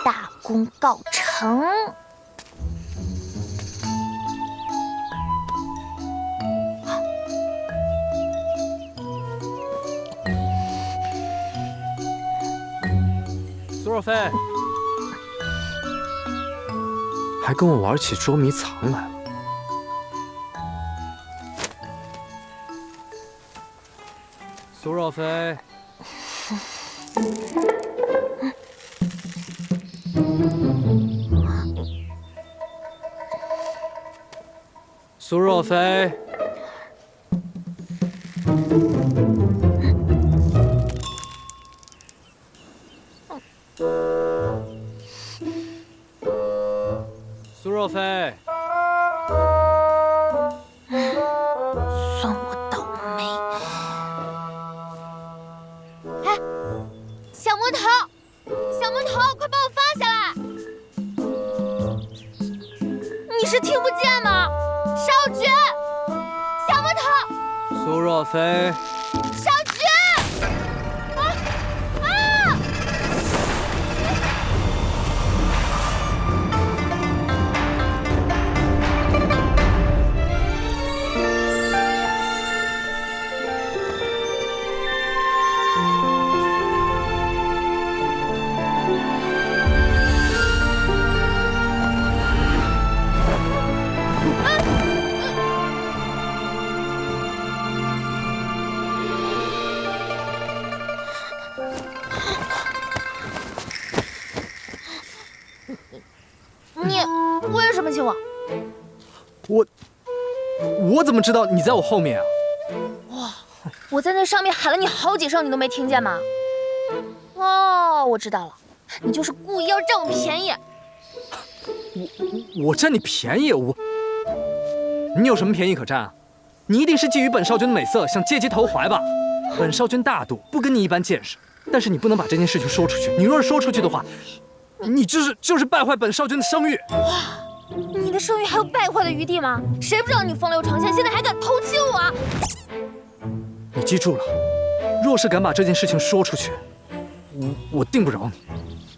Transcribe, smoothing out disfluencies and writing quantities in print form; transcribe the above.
大功告成。苏若飞，还跟我玩起捉迷藏来了。苏若飞，苏若飞，苏若飞，算我倒霉。哎，小魔头，小魔头，快把我放下来！你是听不见吗？少君，小魔头，苏若飞，少君！啊！你为什么亲我？我怎么知道你在我后面啊？我在那上面喊了你好几声，你都没听见吗？哦，我知道了，你就是故意要占我便宜。我占你便宜？你有什么便宜可占啊？你一定是觊觎本少君的美色，想借机投怀吧？本少君大度，不跟你一般见识，但是你不能把这件事情说出去。你若是说出去的话，你就是败坏本少君的声誉。你的声誉还有败坏的余地吗？谁不知道你风流成性，现在还敢偷亲我？你记住了，若是敢把这件事情说出去，我定不饶你。